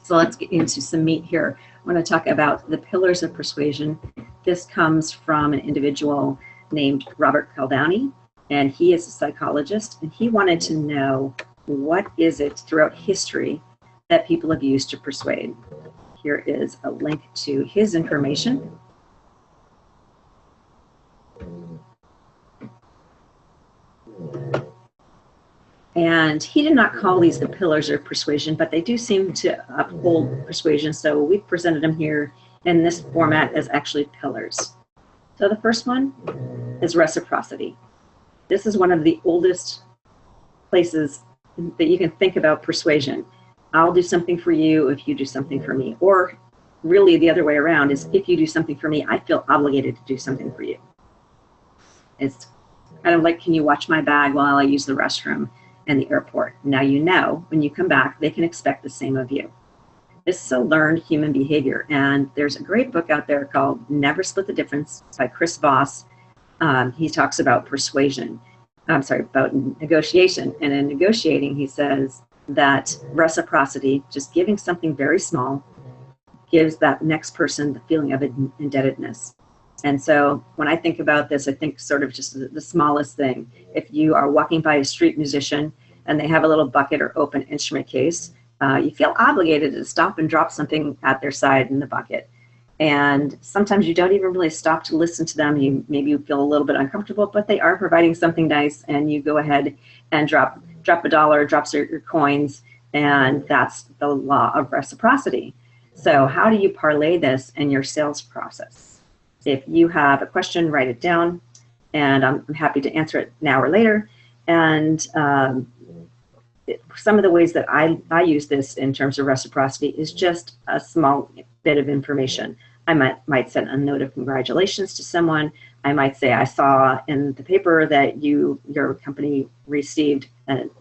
So let's get into some meat here. I want to talk about the pillars of persuasion. This comes from an individual named Robert Cialdini, and he is a psychologist, and he wanted to know what is it throughout history that people have used to persuade. Here is a link to his information. And he did not call these the pillars of persuasion, but they do seem to uphold persuasion. So we've presented them here in this format as actually pillars. So the first one is reciprocity. This is one of the oldest places that you can think about persuasion. I'll do something for you if you do something for me. Or really the other way around is if you do something for me, I feel obligated to do something for you. It's kind of like, can you watch my bag while I use the restroom in the airport? Now you know when you come back, they can expect the same of you. This is a learned human behavior. And there's a great book out there called Never Split the Difference by Chris Voss. He talks about persuasion. About negotiation. And in negotiating, he says that reciprocity, just giving something very small, gives that next person the feeling of indebtedness. And so when I think about this, I think sort of just the smallest thing. If you are walking by a street musician and they have a little bucket or open instrument case, you feel obligated to stop and drop something at their side in the bucket. And sometimes you don't even really stop to listen to them. Maybe you feel a little bit uncomfortable, but they are providing something nice, and you go ahead and drop $1, drop your coins, and that's the law of reciprocity. So how do you parlay this in your sales process? If you have a question, write it down, and I'm happy to answer it now or later. And some of the ways that I use this in terms of reciprocity is just a small bit of information. I might send a note of congratulations to someone. I might say, I saw in the paper that your company received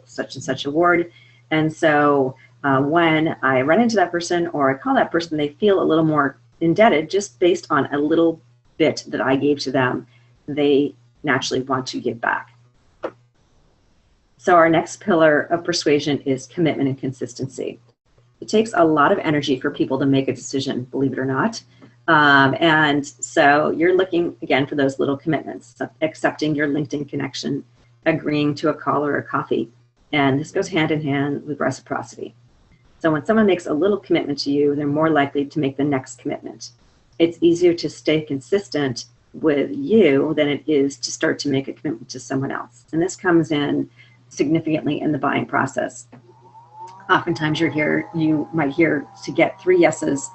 such and such award. And so when I run into that person or I call that person, they feel a little more indebted just based on a little bit that I gave to them. They naturally want to give back. So our next pillar of persuasion is commitment and consistency. It takes a lot of energy for people to make a decision, believe it or not. And so you're looking, again, for those little commitments, accepting your LinkedIn connection, agreeing to a call or a coffee. And this goes hand in hand with reciprocity. So when someone makes a little commitment to you, they're more likely to make the next commitment. It's easier to stay consistent with you than it is to start to make a commitment to someone else. And this comes in significantly in the buying process. Oftentimes you might hear to get 3 yeses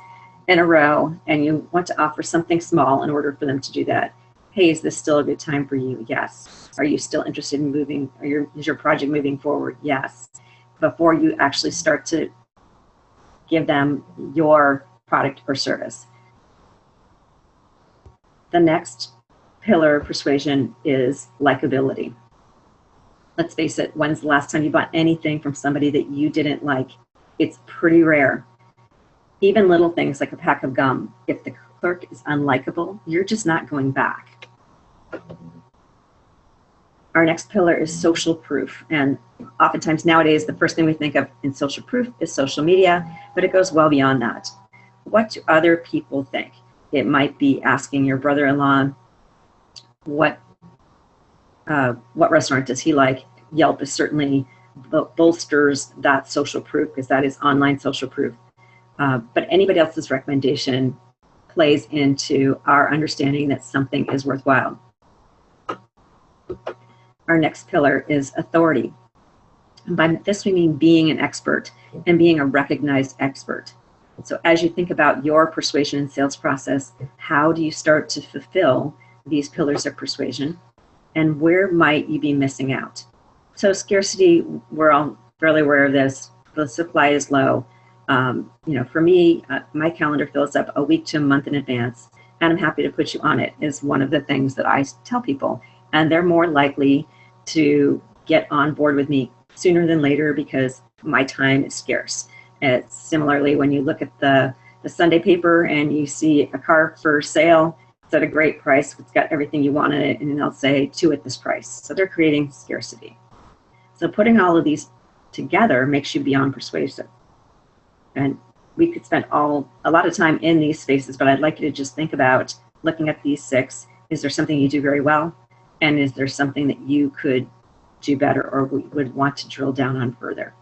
in a row, and you want to offer something small in order for them to do that. Hey, is this still a good time for you? Yes. Are you still interested in moving? Is your project moving forward? Yes. Before you actually start to give them your product or service. The next pillar of persuasion is likability. Let's face it, when's the last time you bought anything from somebody that you didn't like? It's pretty rare. Even little things like a pack of gum, if the clerk is unlikable, you're just not going back. Our next pillar is social proof. And oftentimes nowadays, the first thing we think of in social proof is social media, but it goes well beyond that. What do other people think? It might be asking your brother-in-law, what restaurant does he like? Yelp is certainly bolsters that social proof because that is online social proof. But anybody else's recommendation plays into our understanding that something is worthwhile. Our next pillar is authority. And by this we mean being an expert and being a recognized expert. So as you think about your persuasion and sales process, how do you start to fulfill these pillars of persuasion? And where might you be missing out? So scarcity, we're all fairly aware of this. The supply is low. For me, my calendar fills up a week to a month in advance, and I'm happy to put you on it is one of the things that I tell people. And they're more likely to get on board with me sooner than later because my time is scarce. Similarly, when you look at the Sunday paper and you see a car for sale, it's at a great price, it's got everything you want in it, and they'll say 2 at this price. So they're creating scarcity. So putting all of these together makes you beyond persuasive. And we could spend a lot of time in these spaces, but I'd like you to just think about looking at these 6. Is there something you do very well? And is there something that you could do better or would want to drill down on further?